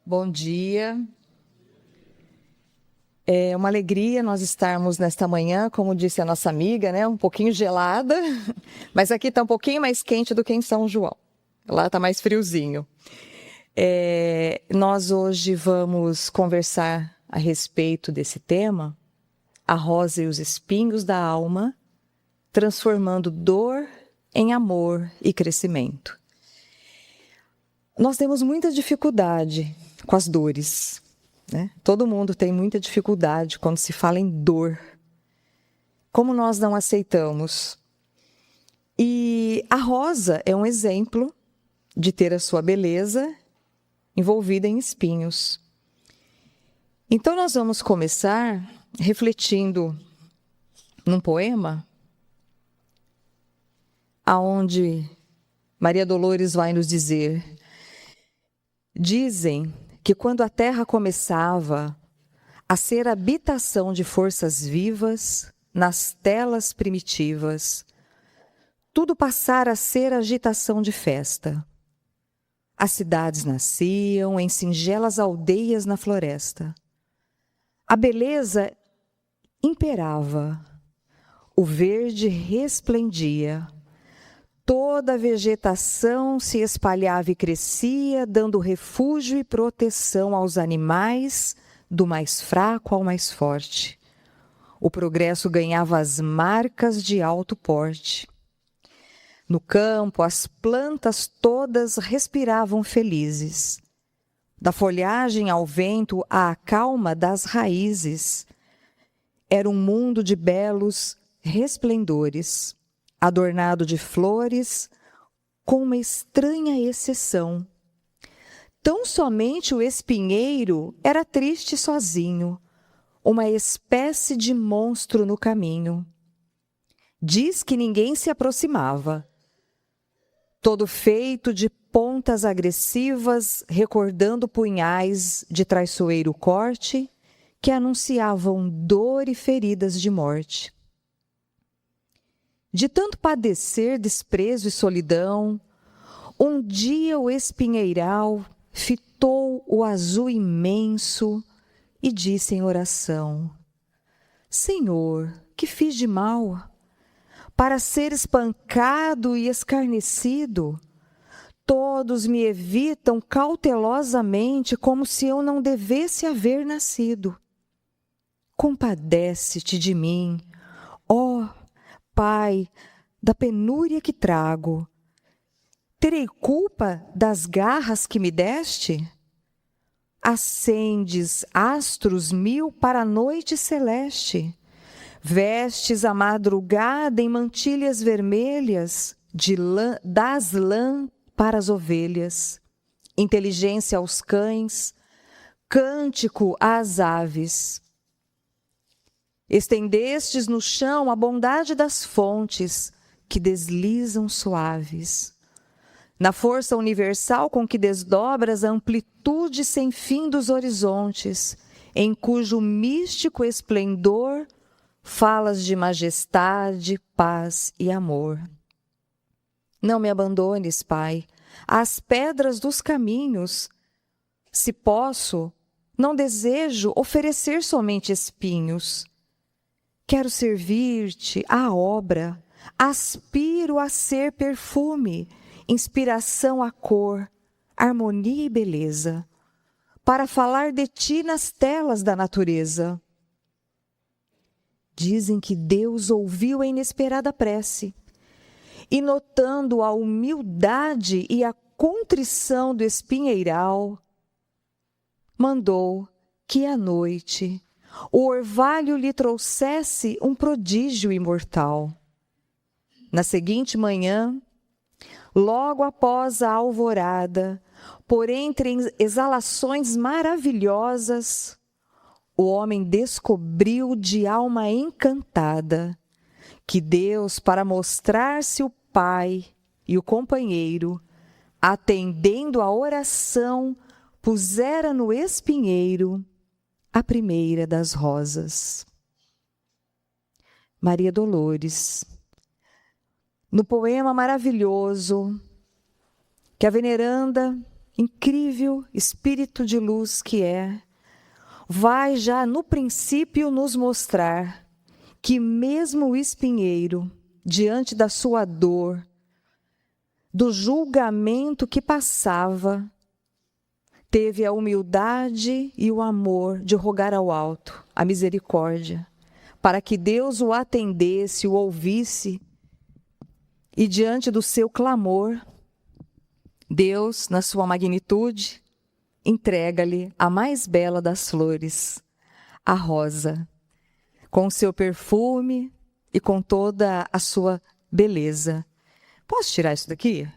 Bom dia. É uma alegria nós estarmos nesta manhã, como disse a nossa amiga, né? Um pouquinho gelada, mas aqui está um pouquinho mais quente do que em São João. Lá está mais friozinho. Nós hoje vamos conversar a respeito desse tema, a rosa e os espinhos da alma, transformando dor em amor e crescimento. Nós temos muita dificuldade com as dores, né? Todo mundo tem muita dificuldade quando se fala em dor. Como nós não aceitamos? E a rosa é um exemplo de ter a sua beleza envolvida em espinhos. Então nós vamos começar refletindo num poema aonde Maria Dolores vai nos dizer: dizem que quando a terra começava a ser habitação de forças vivas nas telas primitivas, tudo passara a ser agitação de festa. As cidades nasciam em singelas aldeias na floresta. A beleza imperava, o verde resplendia. Toda a vegetação se espalhava e crescia, dando refúgio e proteção aos animais, do mais fraco ao mais forte. O progresso ganhava as marcas de alto porte. No campo, as plantas todas respiravam felizes. Da folhagem ao vento, à calma das raízes. Era um mundo de belos resplendores, adornado de flores, com uma estranha exceção. Tão somente o espinheiro era triste sozinho, uma espécie de monstro no caminho. Diz que ninguém se aproximava. Todo feito de pontas agressivas, recordando punhais de traiçoeiro corte, que anunciavam dor e feridas de morte. De tanto padecer desprezo e solidão, um dia o espinheiral fitou o azul imenso e disse em oração: Senhor, que fiz de mal? Para ser espancado e escarnecido, todos me evitam cautelosamente como se eu não devesse haver nascido. Compadece-te de mim, ó Pai, da penúria que trago. Terei culpa das garras que me deste? Acendes astros mil para a noite celeste. Vestes a madrugada em mantilhas vermelhas, das lã para as ovelhas, inteligência aos cães, cântico às aves. Estendestes no chão a bondade das fontes, que deslizam suaves. Na força universal com que desdobras a amplitude sem fim dos horizontes, em cujo místico esplendor falas de majestade, paz e amor. Não me abandones, Pai, às pedras dos caminhos. Se posso, não desejo oferecer somente espinhos. Quero servir-te à obra, aspiro a ser perfume, inspiração à cor, harmonia e beleza, para falar de ti nas telas da natureza. Dizem que Deus ouviu a inesperada prece e, notando a humildade e a contrição do espinheiral, mandou que à noite o orvalho lhe trouxesse um prodígio imortal. Na seguinte manhã, logo após a alvorada, por entre exalações maravilhosas, o homem descobriu de alma encantada que Deus, para mostrar-se o Pai e o companheiro, atendendo à oração, pusera no espinheiro a primeira das rosas. Maria Dolores, no poema maravilhoso que a veneranda incrível Espírito de luz que é, vai já no princípio nos mostrar que mesmo o espinheiro, diante da sua dor, do julgamento que passava, teve a humildade e o amor de rogar ao alto a misericórdia, para que Deus o atendesse, o ouvisse, e diante do seu clamor, Deus, na sua magnitude, entrega-lhe a mais bela das flores, a rosa, com o seu perfume e com toda a sua beleza. Posso tirar isso daqui?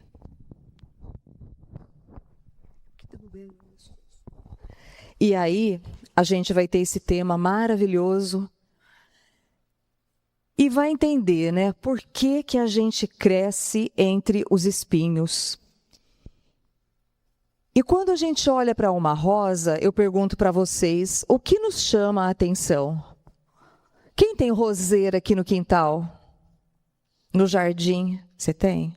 E aí, a gente vai ter esse tema maravilhoso e vai entender, né, por que que a gente cresce entre os espinhos. E quando a gente olha para uma rosa, eu pergunto para vocês, o que nos chama a atenção? Quem tem roseira aqui no quintal? No jardim? Você tem?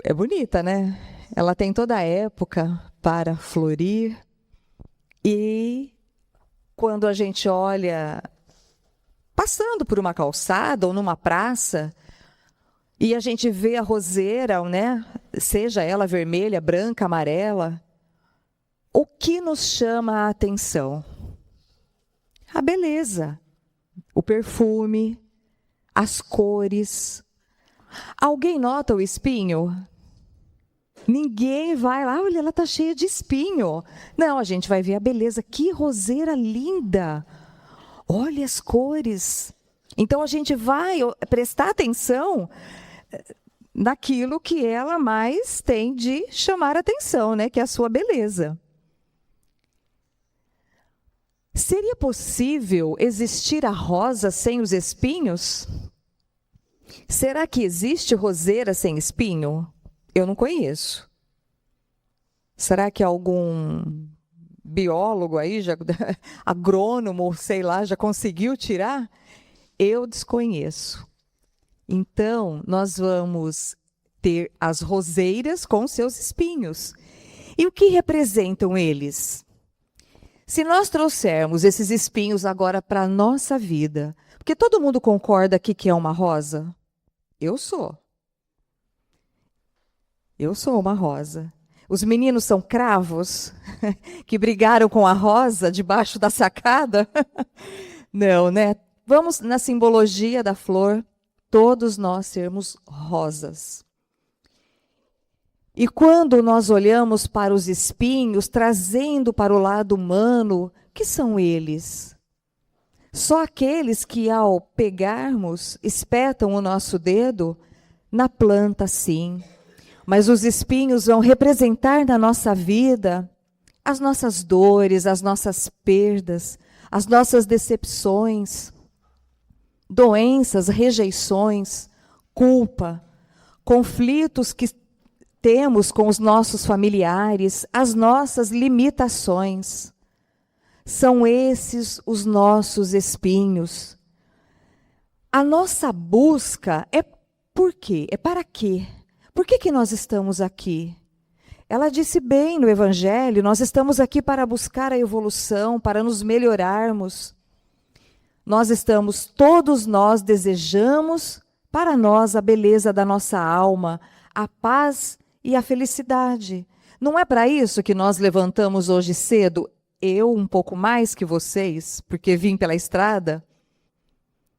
É bonita, né? Ela tem toda a época para florir. E quando a gente olha, passando por uma calçada ou numa praça, e a gente vê a roseira, né? Seja ela vermelha, branca, amarela, o que nos chama a atenção? A beleza, o perfume, as cores. Alguém nota o espinho? Ninguém vai lá, olha, ela está cheia de espinho. Não, a gente vai ver a beleza. Que roseira linda! Olha as cores. Então, a gente vai prestar atenção naquilo que ela mais tem de chamar a atenção, né? Que é a sua beleza. Seria possível existir a rosa sem os espinhos? Será que existe roseira sem espinho? Eu não conheço. Será que algum biólogo aí, agrônomo, sei lá, já conseguiu tirar? Eu desconheço. Então, nós vamos ter as roseiras com seus espinhos. E o que representam eles? Se nós trouxermos esses espinhos agora para a nossa vida, porque todo mundo concorda aqui que é uma rosa? Eu sou. Eu sou uma rosa. Os meninos são cravos que brigaram com a rosa debaixo da sacada? Não, né? Vamos na simbologia da flor, todos nós sermos rosas. E quando nós olhamos para os espinhos, trazendo para o lado humano, que são eles? Só aqueles que, ao pegarmos, espetam o nosso dedo na planta, sim. Mas os espinhos vão representar na nossa vida as nossas dores, as nossas perdas, as nossas decepções, doenças, rejeições, culpa, conflitos que temos com os nossos familiares, as nossas limitações. São esses os nossos espinhos. A nossa busca é por quê? É para quê? Por que nós estamos aqui? Ela disse bem no Evangelho, nós estamos aqui para buscar a evolução, para nos melhorarmos. Todos nós desejamos para nós a beleza da nossa alma, a paz e a felicidade. Não é para isso que nós levantamos hoje cedo? Eu um pouco mais que vocês, porque vim pela estrada.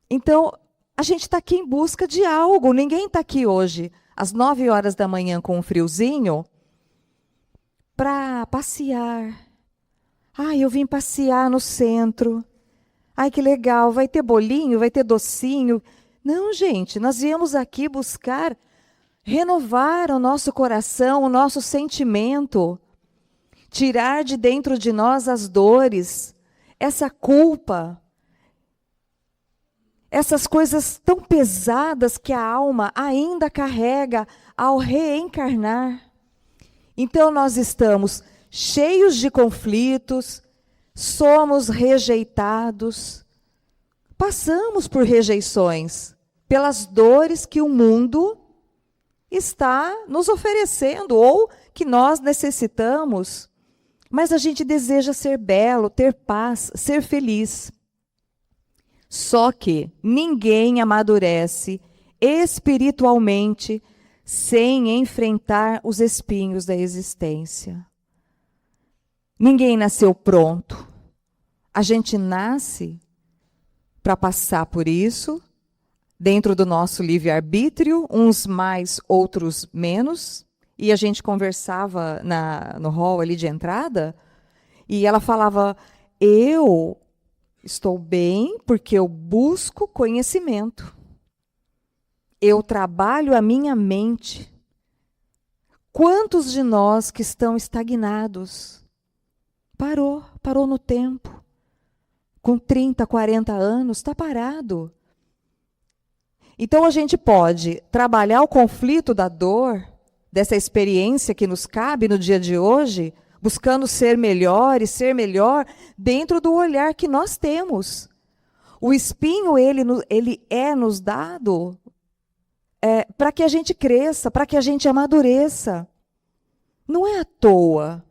Então, a gente está aqui em busca de algo. Ninguém está aqui hoje, às 9 horas da manhã, com um friozinho, para passear. Ai, eu vim passear no centro. Ai, que legal, vai ter bolinho, vai ter docinho. Não, gente, nós viemos aqui buscar renovar o nosso coração, o nosso sentimento, tirar de dentro de nós as dores, essa culpa, essas coisas tão pesadas que a alma ainda carrega ao reencarnar. Então nós estamos cheios de conflitos, somos rejeitados, passamos por rejeições, pelas dores que o mundo está nos oferecendo, ou que nós necessitamos, mas a gente deseja ser belo, ter paz, ser feliz. Só que ninguém amadurece espiritualmente sem enfrentar os espinhos da existência. Ninguém nasceu pronto. A gente nasce para passar por isso, dentro do nosso livre-arbítrio, uns mais, outros menos. E a gente conversava no hall ali de entrada, e ela falava, eu estou bem porque eu busco conhecimento. Eu trabalho a minha mente. Quantos de nós que estão estagnados? Parou no tempo. Com 30, 40 anos, está parado. Então a gente pode trabalhar o conflito da dor, dessa experiência que nos cabe no dia de hoje, buscando ser melhor e ser melhor dentro do olhar que nós temos. O espinho, ele é nos dado para que a gente cresça, para que a gente amadureça. Não é à toa.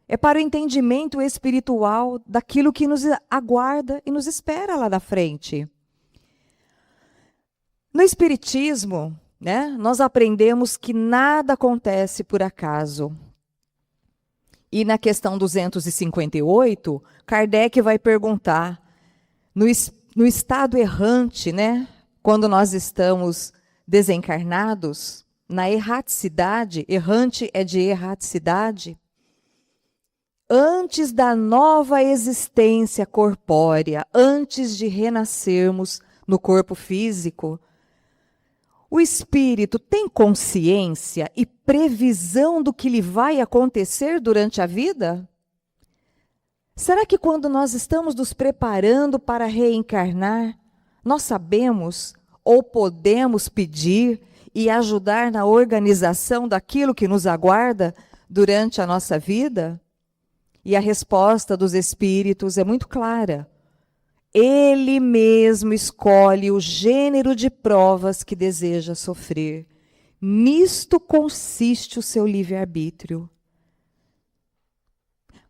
É para o entendimento espiritual daquilo que nos aguarda e nos espera lá na frente. No Espiritismo, né, nós aprendemos que nada acontece por acaso. E na questão 258, Kardec vai perguntar, no estado errante, né, quando nós estamos desencarnados, na erraticidade, errante é de erraticidade, antes da nova existência corpórea, antes de renascermos no corpo físico, o espírito tem consciência e previsão do que lhe vai acontecer durante a vida? Será que quando nós estamos nos preparando para reencarnar, nós sabemos ou podemos pedir e ajudar na organização daquilo que nos aguarda durante a nossa vida? E a resposta dos espíritos é muito clara. Ele mesmo escolhe o gênero de provas que deseja sofrer. Nisto consiste o seu livre-arbítrio.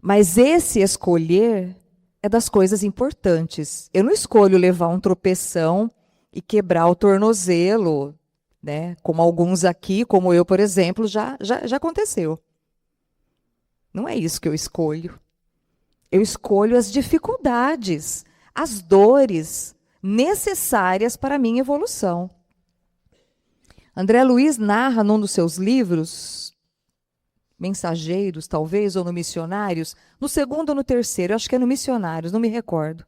Mas esse escolher é das coisas importantes. Eu não escolho levar um tropeção e quebrar o tornozelo, né? Como alguns aqui, como eu, por exemplo, já aconteceu. Não é isso que eu escolho. Eu escolho as dificuldades, as dores necessárias para a minha evolução. André Luiz narra num dos seus livros, Mensageiros, talvez, ou no Missionários, no segundo ou no terceiro, acho que é no Missionários, não me recordo,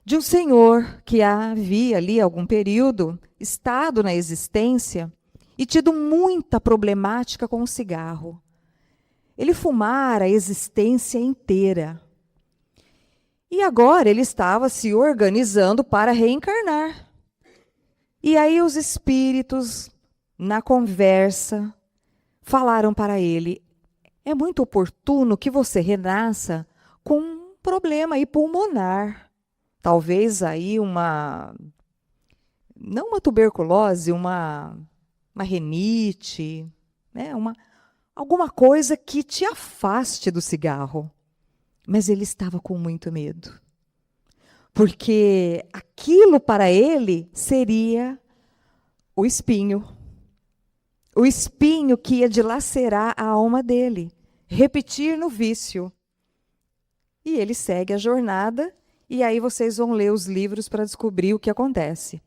de um senhor que havia ali algum período estado na existência e tido muita problemática com o cigarro. Ele fumara a existência inteira. E agora ele estava se organizando para reencarnar. E aí os espíritos, na conversa, falaram para ele, é muito oportuno que você renasça com um problema aí pulmonar. Talvez aí não uma tuberculose, uma renite, né? Alguma coisa que te afaste do cigarro. Mas ele estava com muito medo. Porque aquilo para ele seria o espinho. O espinho que ia dilacerar a alma dele. Repetir no vício. E ele segue a jornada, e aí vocês vão ler os livros para descobrir o que acontece.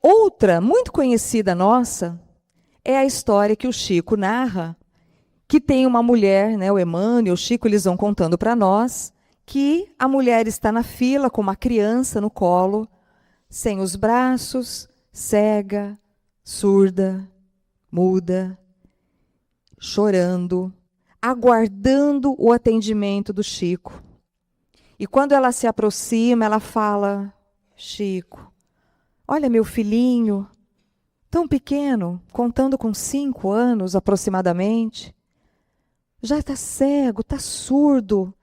Outra, muito conhecida nossa, é a história que o Chico narra, que tem uma mulher, né, o Emmanuel, o Chico, eles vão contando para nós, que a mulher está na fila com uma criança no colo, sem os braços, cega, surda, muda, chorando, aguardando o atendimento do Chico. E quando ela se aproxima, ela fala, Chico, olha meu filhinho, tão pequeno, contando com 5 anos aproximadamente, já está cego, está surdo,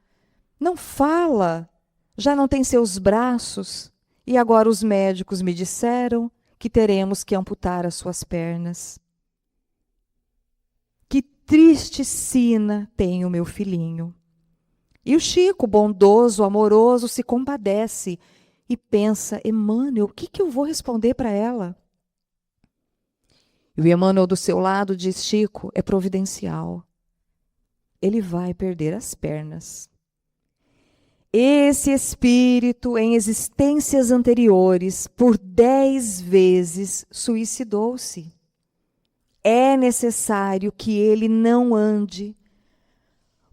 não fala, já não tem seus braços, e agora os médicos me disseram que teremos que amputar as suas pernas. Que triste sina tem o meu filhinho. E o Chico, bondoso, amoroso, se compadece e pensa: Emmanuel, o que eu vou responder para ela? E o Emmanuel do seu lado diz: Chico, é providencial. Ele vai perder as pernas. Esse espírito, em existências anteriores, por 10 vezes suicidou-se. É necessário que ele não ande,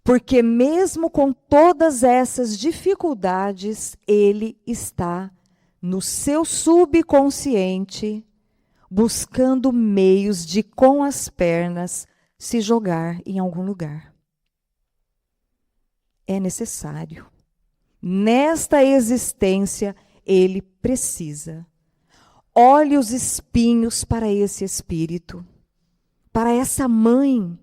porque mesmo com todas essas dificuldades, ele está no seu subconsciente, buscando meios de, com as pernas, se jogar em algum lugar. É necessário. Nesta existência, ele precisa. Olhe os espinhos para esse espírito, para essa mãe,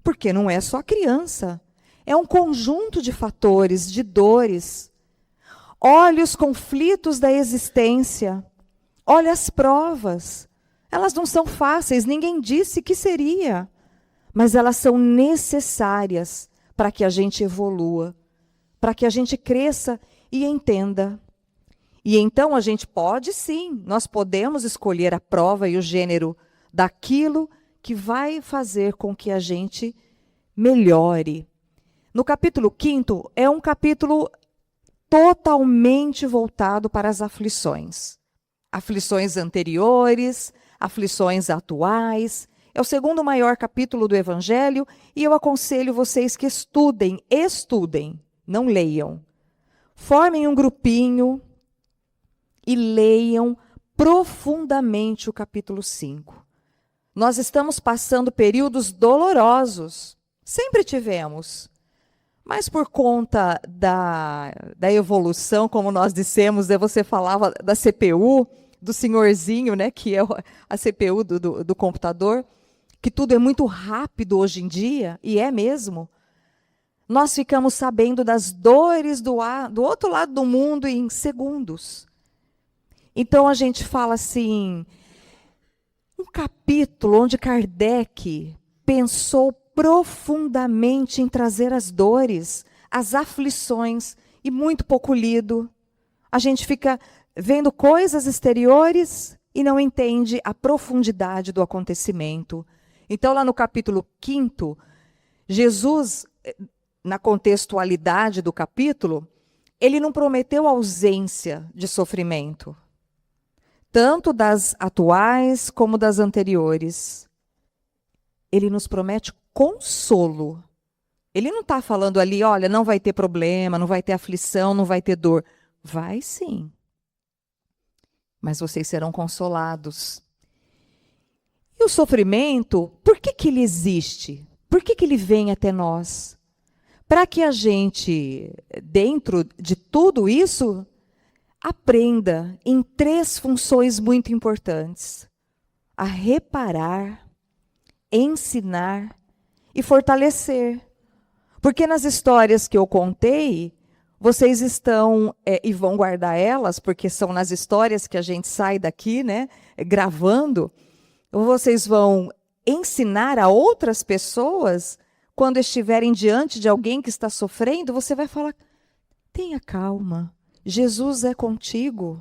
porque não é só a criança, é um conjunto de fatores, de dores. Olhe os conflitos da existência, olhe as provas. Elas não são fáceis, ninguém disse que seria, mas elas são necessárias para que a gente evolua, para que a gente cresça e entenda. E então a gente pode sim, nós podemos escolher a prova e o gênero daquilo que vai fazer com que a gente melhore. No capítulo 5º, é um capítulo totalmente voltado para as aflições. Aflições anteriores, aflições atuais. É o segundo maior capítulo do Evangelho e eu aconselho vocês que estudem, não leiam. Formem um grupinho e leiam profundamente o capítulo 5. Nós estamos passando períodos dolorosos, sempre tivemos. Mas por conta da evolução, como nós dissemos, você falava da CPU, do senhorzinho, né, que é a CPU do computador, que tudo é muito rápido hoje em dia, e é mesmo. Nós ficamos sabendo das dores do outro lado do mundo em segundos. Então a gente fala assim, um capítulo onde Kardec pensou profundamente em trazer as dores, as aflições, e muito pouco lido. A gente fica vendo coisas exteriores e não entende a profundidade do acontecimento. Então, lá no capítulo 5º, Jesus, na contextualidade do capítulo, ele não prometeu ausência de sofrimento, tanto das atuais como das anteriores. Ele nos promete consolo. Ele não está falando ali, olha, não vai ter problema, não vai ter aflição, não vai ter dor. Vai sim. Mas vocês serão consolados. E o sofrimento, por que ele existe? Por que ele vem até nós? Para que a gente, dentro de tudo isso, aprenda em 3 funções muito importantes: a reparar, ensinar e fortalecer. Porque nas histórias que eu contei, vocês estão, e vão guardar elas, porque são nas histórias que a gente sai daqui, né, gravando, vocês vão ensinar a outras pessoas, quando estiverem diante de alguém que está sofrendo, você vai falar, tenha calma, Jesus é contigo.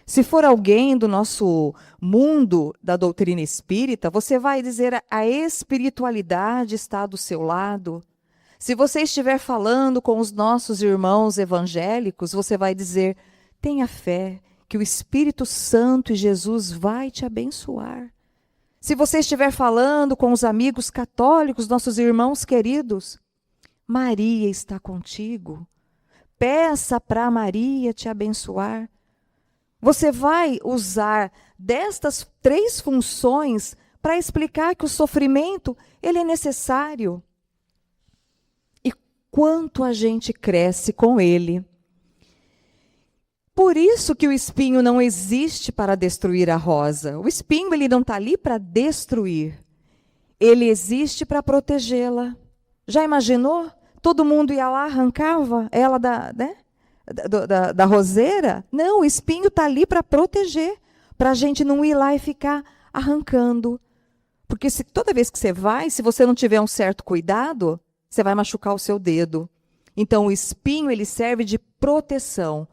Se for alguém do nosso mundo da doutrina espírita, você vai dizer, a espiritualidade está do seu lado. Se você estiver falando com os nossos irmãos evangélicos, você vai dizer, tenha fé, que o Espírito Santo e Jesus vai te abençoar. Se você estiver falando com os amigos católicos, nossos irmãos queridos, Maria está contigo. Peça para Maria te abençoar. Você vai usar destas 3 funções para explicar que o sofrimento, ele é necessário. E quanto a gente cresce com ele. Por isso que o espinho não existe para destruir a rosa. O espinho, ele não está ali para destruir. Ele existe para protegê-la. Já imaginou? Todo mundo ia lá, arrancava ela da roseira? Não, o espinho está ali para proteger, para a gente não ir lá e ficar arrancando. Porque toda vez que você vai, se você não tiver um certo cuidado, você vai machucar o seu dedo. Então, o espinho ele serve de proteção.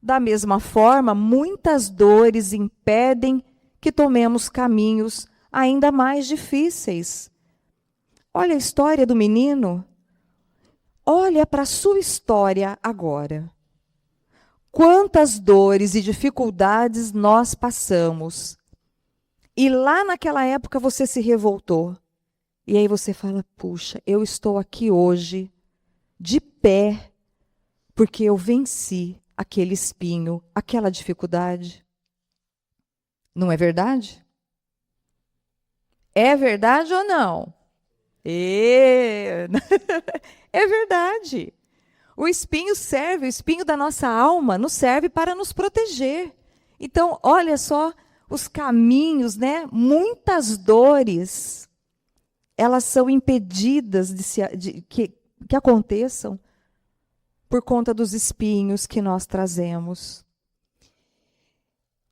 Da mesma forma, muitas dores impedem que tomemos caminhos ainda mais difíceis. Olha a história do menino. Olha para a sua história agora. Quantas dores e dificuldades nós passamos. E lá naquela época você se revoltou. E aí você fala, puxa, eu estou aqui hoje, de pé, porque eu venci aquele espinho, aquela dificuldade. Não é verdade? É verdade ou não? É verdade. O espinho serve, o espinho da nossa alma nos serve para nos proteger. Então, olha só os caminhos, né? Muitas dores, elas são impedidas que aconteçam por conta dos espinhos que nós trazemos.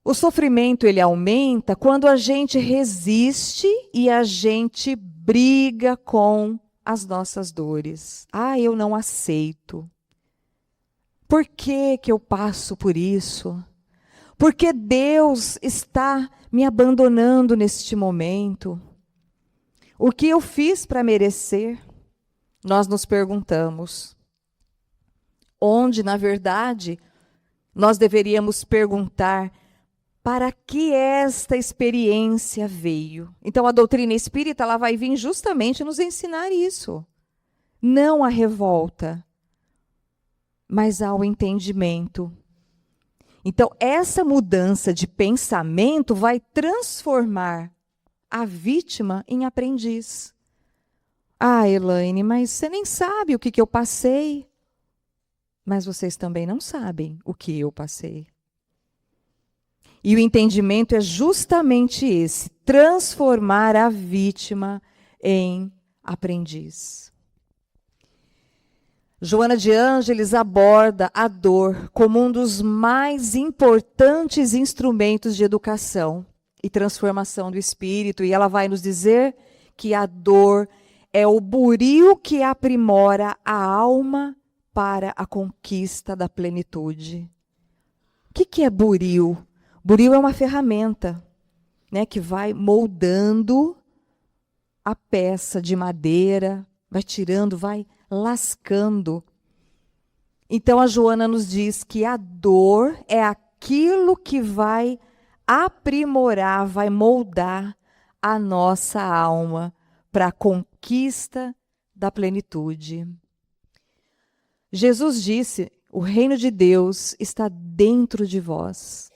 O sofrimento, ele aumenta quando a gente resiste e a gente briga com as nossas dores. Ah, eu não aceito. Por que que eu passo por isso? Por que Deus está me abandonando neste momento? O que eu fiz para merecer? Nós nos perguntamos. Onde, na verdade, nós deveríamos perguntar para que esta experiência veio. Então, a doutrina espírita ela vai vir justamente nos ensinar isso. Não a revolta, mas ao entendimento. Então, essa mudança de pensamento vai transformar a vítima em aprendiz. Ah, Elaine, mas você nem sabe o que eu passei. Mas vocês também não sabem o que eu passei. E o entendimento é justamente esse, transformar a vítima em aprendiz. Joana de Ângeles aborda a dor como um dos mais importantes instrumentos de educação e transformação do espírito. E ela vai nos dizer que a dor é o buril que aprimora a alma para a conquista da plenitude. O que é buril? Buril é uma ferramenta, né, que vai moldando a peça de madeira, vai tirando, vai lascando. Então a Joana nos diz que a dor é aquilo que vai aprimorar, vai moldar a nossa alma para a conquista da plenitude. Jesus disse, o reino de Deus está dentro de vós.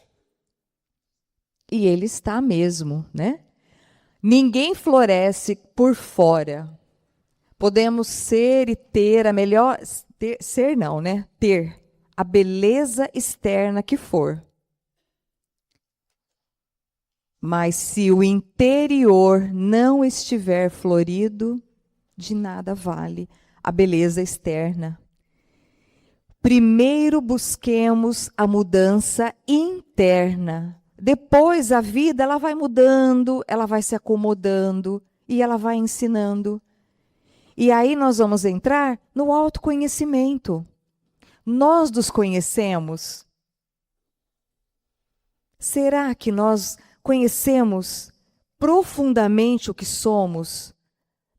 E ele está mesmo, né? Ninguém floresce por fora. Podemos ser e ter a melhor... ser não, né? Ter a beleza externa que for. Mas se o interior não estiver florido, de nada vale a beleza externa. Primeiro busquemos a mudança interna. Depois a vida ela vai mudando, ela vai se acomodando e ela vai ensinando. E aí nós vamos entrar no autoconhecimento. Nós nos conhecemos? Será que nós conhecemos profundamente o que somos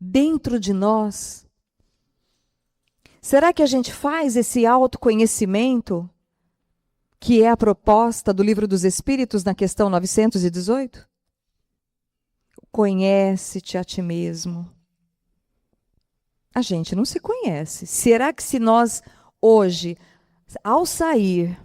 dentro de nós? Será que a gente faz esse autoconhecimento, que é a proposta do Livro dos Espíritos na questão 918? Conhece-te a ti mesmo. A gente não se conhece. Será que se nós hoje, ao sair,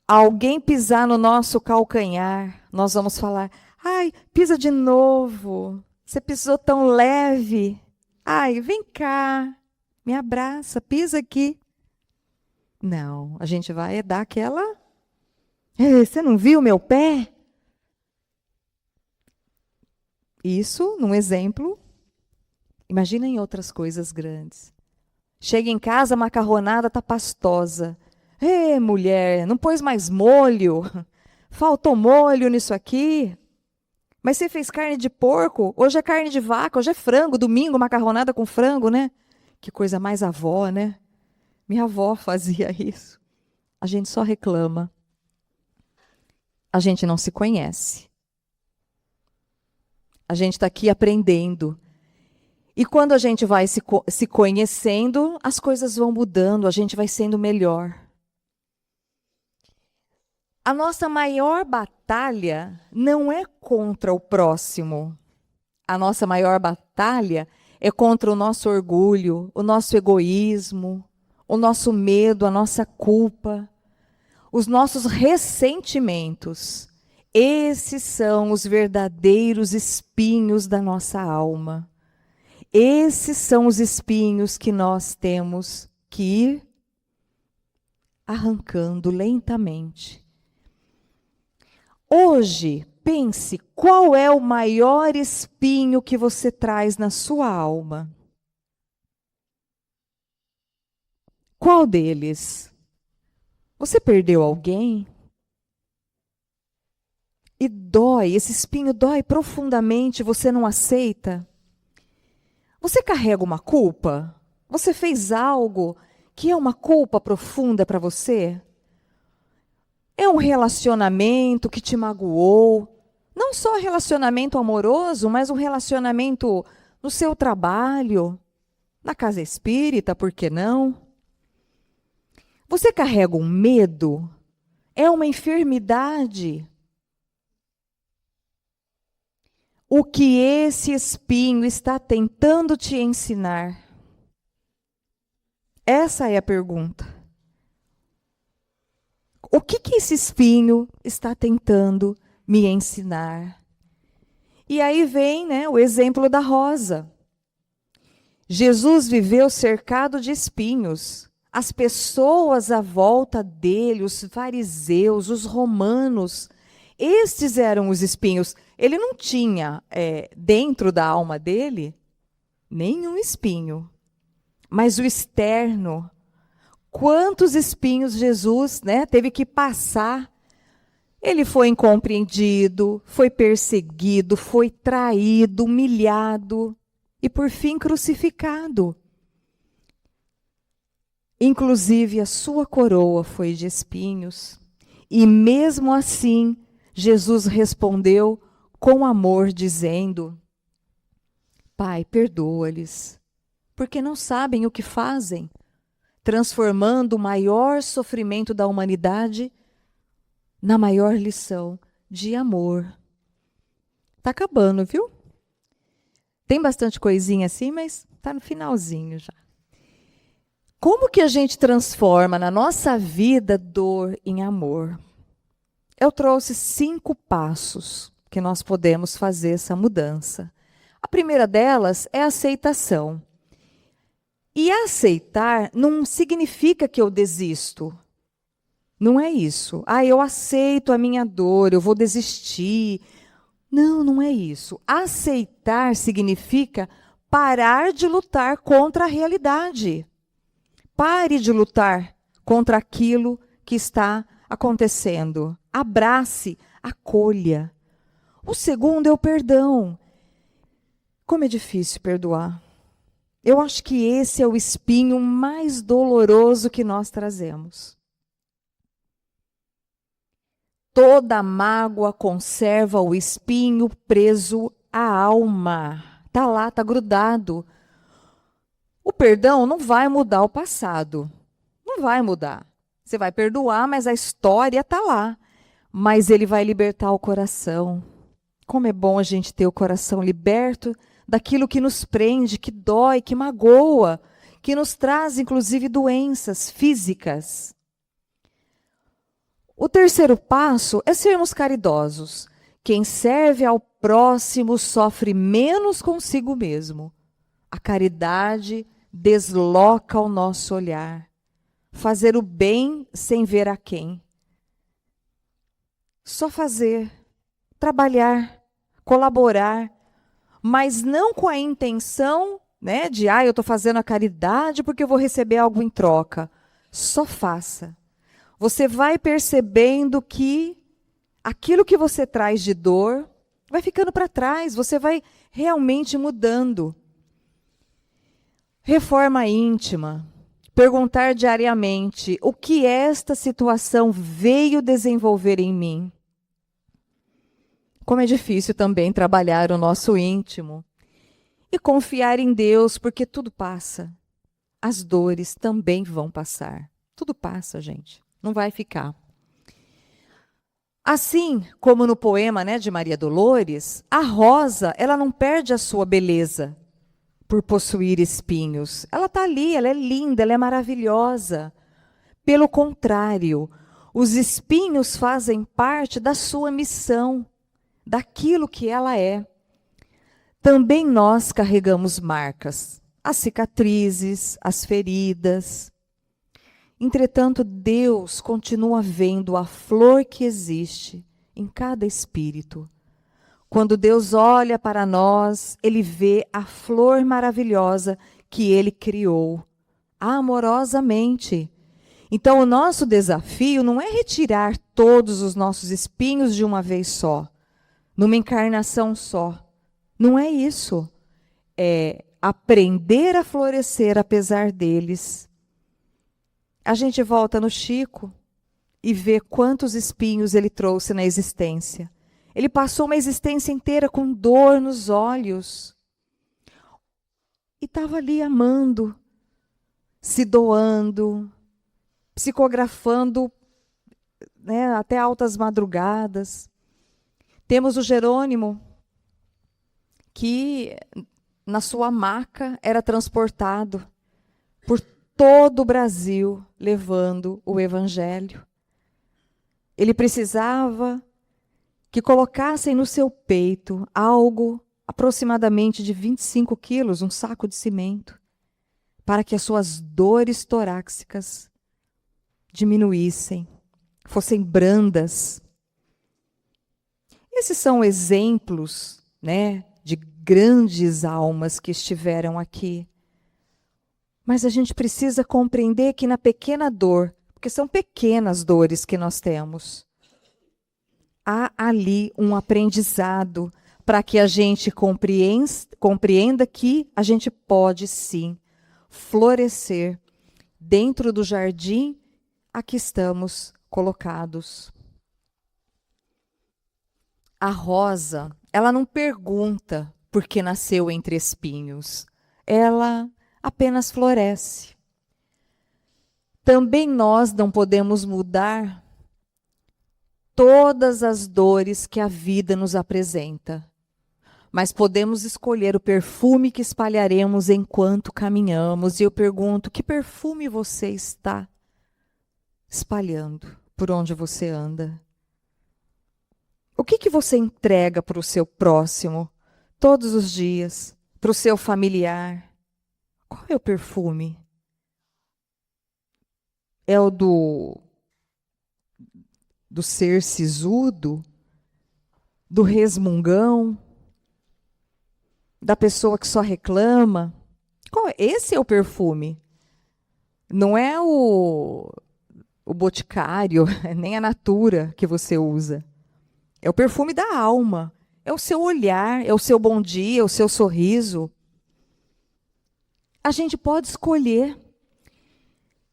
alguém pisar no nosso calcanhar, nós vamos falar, ai, pisa de novo, você pisou tão leve, ai, vem cá, me abraça, pisa aqui. Não, a gente vai dar aquela, você não viu meu pé? Isso, num exemplo, imagina em outras coisas grandes. Chega em casa, a macarronada está pastosa. Mulher, não pôs mais molho? Faltou molho nisso aqui. Mas você fez carne de porco, hoje é carne de vaca, hoje é frango, domingo macarronada com frango, né? Que coisa mais avó, né? Minha avó fazia isso. A gente só reclama. A gente não se conhece. A gente está aqui aprendendo. E quando a gente vai se conhecendo, as coisas vão mudando, a gente vai sendo melhor. A nossa maior batalha não é contra o próximo. A nossa maior batalha é contra o nosso orgulho, o nosso egoísmo, o nosso medo, a nossa culpa, os nossos ressentimentos. Esses são os verdadeiros espinhos da nossa alma. Esses são os espinhos que nós temos que ir arrancando lentamente. Hoje, pense qual é o maior espinho que você traz na sua alma. Qual deles? Você perdeu alguém? E dói, esse espinho dói profundamente, você não aceita? Você carrega uma culpa? Você fez algo que é uma culpa profunda para você? É um relacionamento que te magoou? Não só relacionamento amoroso, mas um relacionamento no seu trabalho, na casa espírita, por que não? Você carrega um medo? É uma enfermidade? O que esse espinho está tentando te ensinar? Essa é a pergunta. O que esse espinho está tentando me ensinar? E aí vem, né, o exemplo da rosa. Jesus viveu cercado de espinhos. As pessoas à volta dele, os fariseus, os romanos, estes eram os espinhos. Ele não tinha dentro da alma dele nenhum espinho, mas o externo. Quantos espinhos Jesus, né, teve que passar? Ele foi incompreendido, foi perseguido, foi traído, humilhado e, por fim, crucificado. Inclusive, a sua coroa foi de espinhos. E, mesmo assim, Jesus respondeu com amor, dizendo: Pai, perdoa-lhes, porque não sabem o que fazem, transformando o maior sofrimento da humanidade na maior lição de amor. Tá acabando, viu? Tem bastante coisinha assim, mas tá no finalzinho já. Como que a gente transforma na nossa vida dor em amor? Eu trouxe 5 passos que nós podemos fazer essa mudança. A primeira delas é a aceitação. E aceitar não significa que eu desisto. Não é isso. Eu aceito a minha dor, eu vou desistir. Não, não é isso. Aceitar significa parar de lutar contra a realidade. Pare de lutar contra aquilo que está acontecendo. Abrace, acolha. O segundo é o perdão. Como é difícil perdoar. Eu acho que esse é o espinho mais doloroso que nós trazemos. Toda mágoa conserva o espinho preso à alma. Está lá, está grudado. O perdão não vai mudar o passado. Não vai mudar. Você vai perdoar, mas a história está lá. Mas ele vai libertar o coração. Como é bom a gente ter o coração liberto daquilo que nos prende, que dói, que magoa, que nos traz, inclusive, doenças físicas. O terceiro passo é sermos caridosos. Quem serve ao próximo sofre menos consigo mesmo. A caridade desloca o nosso olhar. Fazer o bem sem ver a quem. Só fazer, trabalhar, colaborar, mas não com a intenção, né, de eu estou fazendo a caridade porque eu vou receber algo em troca. Só faça. Você vai percebendo que aquilo que você traz de dor vai ficando para trás, você vai realmente mudando. Reforma íntima. Perguntar diariamente o que esta situação veio desenvolver em mim. Como é difícil também trabalhar o nosso íntimo. E confiar em Deus, porque tudo passa. As dores também vão passar. Tudo passa, gente. Não vai ficar. Assim como no poema, né, de Maria Dolores, a rosa, ela não perde a sua beleza por possuir espinhos. Ela está ali, ela é linda, ela é maravilhosa. Pelo contrário, os espinhos fazem parte da sua missão, daquilo que ela é. Também nós carregamos marcas, as cicatrizes, as feridas. Entretanto, Deus continua vendo a flor que existe em cada espírito. Quando Deus olha para nós, Ele vê a flor maravilhosa que Ele criou, amorosamente. Então, o nosso desafio não é retirar todos os nossos espinhos de uma vez só, numa encarnação só. Não é isso. É aprender a florescer apesar deles. A gente volta no Chico e vê quantos espinhos ele trouxe na existência. Ele passou uma existência inteira com dor nos olhos. E estava ali amando, se doando, psicografando, né, até altas madrugadas. Temos o Jerônimo, que na sua maca era transportado por todo o Brasil, levando o Evangelho. Ele precisava que colocassem no seu peito algo aproximadamente de 25 quilos, um saco de cimento, para que as suas dores torácicas diminuíssem, fossem brandas. Esses são exemplos, né, de grandes almas que estiveram aqui. Mas a gente precisa compreender que na pequena dor, porque são pequenas dores que nós temos, há ali um aprendizado para que a gente compreenda que a gente pode sim florescer dentro do jardim a que estamos colocados. A rosa, ela não pergunta por que nasceu entre espinhos. Ela apenas floresce. Também nós não podemos mudar todas as dores que a vida nos apresenta, mas podemos escolher o perfume que espalharemos enquanto caminhamos. E eu pergunto, que perfume você está espalhando por onde você anda? O que você entrega para o seu próximo todos os dias, para o seu familiar? Qual é o perfume? É o do ser sisudo? Do resmungão? Da pessoa que só reclama? Esse é o perfume. Não é o Boticário, nem a Natura que você usa. É o perfume da alma. É o seu olhar, é o seu bom dia, é o seu sorriso. A gente pode escolher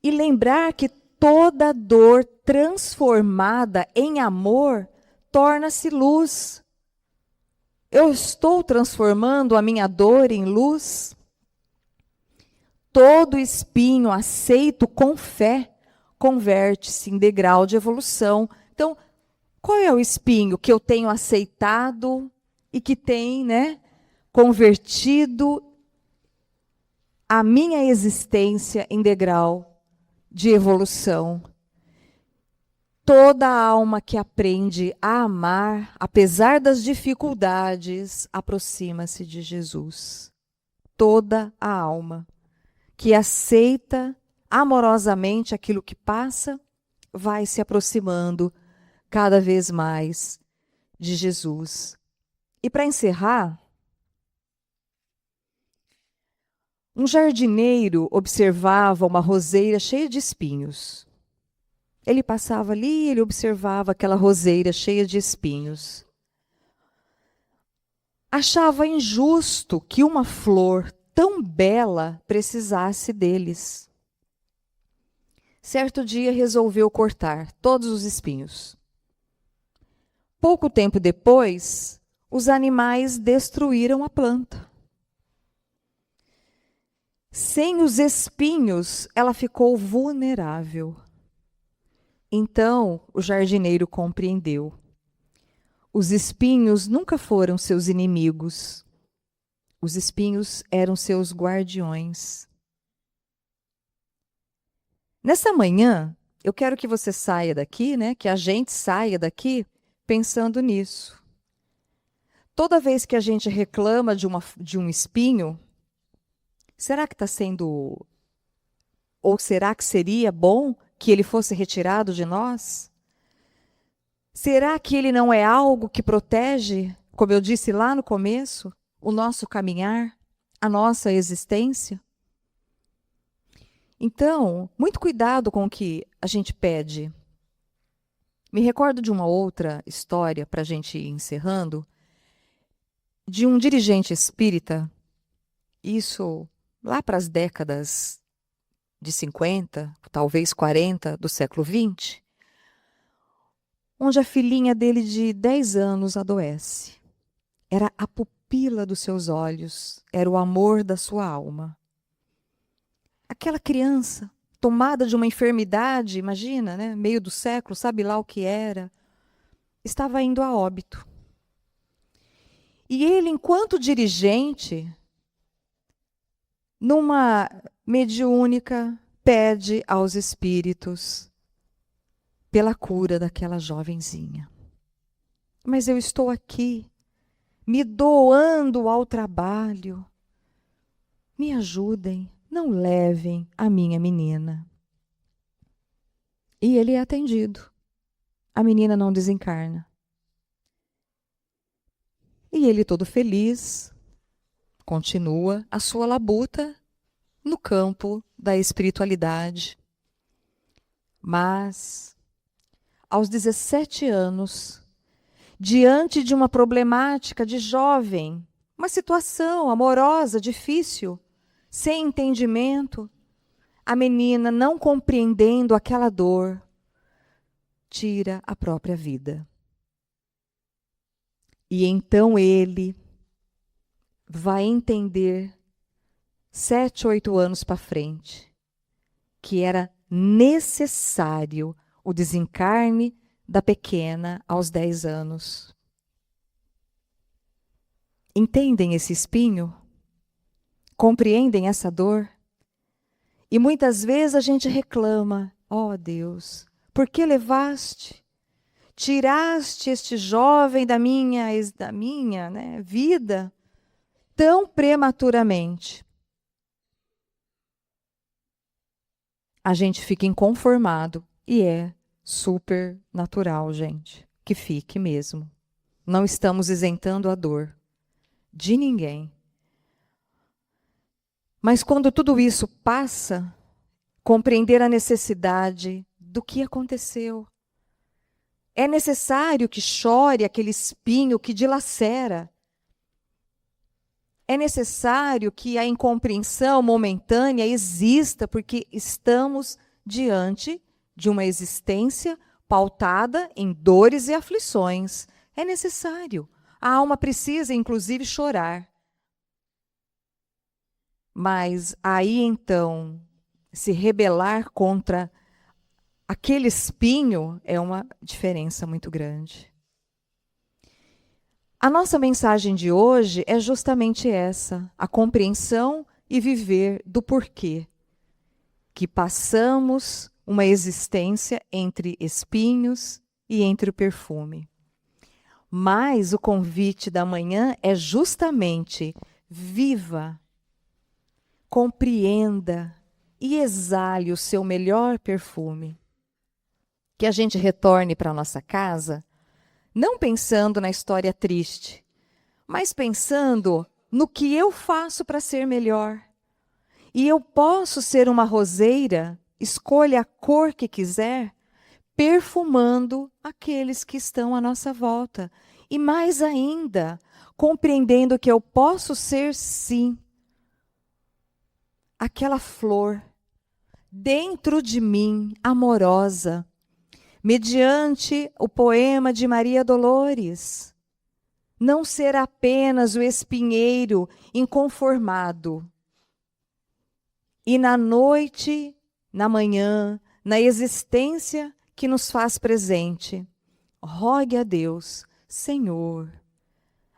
e lembrar que toda dor transformada em amor torna-se luz. Eu estou transformando a minha dor em luz. Todo espinho aceito com fé converte-se em degrau de evolução. Então, qual é o espinho que eu tenho aceitado e que tem, né, convertido a minha existência em degrau de evolução? Toda alma que aprende a amar, apesar das dificuldades, aproxima-se de Jesus. Toda a alma que aceita amorosamente aquilo que passa, vai se aproximando cada vez mais de Jesus. E para encerrar, um jardineiro observava uma roseira cheia de espinhos. Ele passava ali, ele observava aquela roseira cheia de espinhos. Achava injusto que uma flor tão bela precisasse deles. Certo dia resolveu cortar todos os espinhos. Pouco tempo depois, os animais destruíram a planta. Sem os espinhos, ela ficou vulnerável. Então, o jardineiro compreendeu. Os espinhos nunca foram seus inimigos. Os espinhos eram seus guardiões. Nessa manhã, eu quero que você saia daqui, né? Que a gente saia daqui pensando nisso. Toda vez que a gente reclama de um espinho, será que está sendo... Ou será que seria bom que ele fosse retirado de nós? Será que ele não é algo que protege, como eu disse lá no começo, o nosso caminhar, a nossa existência? Então, muito cuidado com o que a gente pede. Me recordo de uma outra história, para a gente ir encerrando, de um dirigente espírita, isso lá para as décadas de 50, talvez 40 do século 20, onde a filhinha dele de 10 anos adoece. Era a pupila dos seus olhos, era o amor da sua alma. Aquela criança, tomada de uma enfermidade, imagina, né? Meio do século, sabe lá o que era, estava indo a óbito. E ele, enquanto dirigente, numa mediúnica, pede aos espíritos pela cura daquela jovenzinha. Mas eu estou aqui, me doando ao trabalho. Me ajudem, não levem a minha menina. E ele é atendido. A menina não desencarna. E ele, todo feliz, continua a sua labuta no campo da espiritualidade. Mas, aos 17 anos, diante de uma problemática de jovem, uma situação amorosa, difícil, sem entendimento, a menina, não compreendendo aquela dor, tira a própria vida. E então ele vai entender, 7, 8 anos para frente, que era necessário o desencarne da pequena aos 10 anos. Entendem esse espinho? Compreendem essa dor? E muitas vezes a gente reclama, ó Deus, por que levaste? Tiraste este jovem da minha né, vida tão prematuramente. A gente fica inconformado e é super natural, gente, que fique mesmo. Não estamos isentando a dor de ninguém. Mas quando tudo isso passa, compreender a necessidade do que aconteceu. É necessário que chore aquele espinho que dilacera. É necessário que a incompreensão momentânea exista, porque estamos diante de uma existência pautada em dores e aflições. É necessário. A alma precisa, inclusive, chorar. Mas aí, então, se rebelar contra aquele espinho é uma diferença muito grande. A nossa mensagem de hoje é justamente essa, a compreensão e viver do porquê que passamos uma existência entre espinhos e entre o perfume. Mas o convite da manhã é justamente viva, compreenda e exale o seu melhor perfume. Que a gente retorne para a nossa casa, não pensando na história triste, mas pensando no que eu faço para ser melhor. E eu posso ser uma roseira, escolha a cor que quiser, perfumando aqueles que estão à nossa volta. E mais ainda, compreendendo que eu posso ser, sim, aquela flor dentro de mim, amorosa, mediante o poema de Maria Dolores. Não ser apenas o espinheiro inconformado. E na noite, na manhã, na existência que nos faz presente, rogue a Deus, Senhor,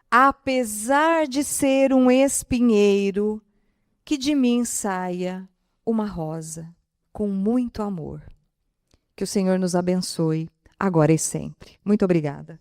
apesar de ser um espinheiro, que de mim saia uma rosa, com muito amor. Que o Senhor nos abençoe, agora e sempre. Muito obrigada.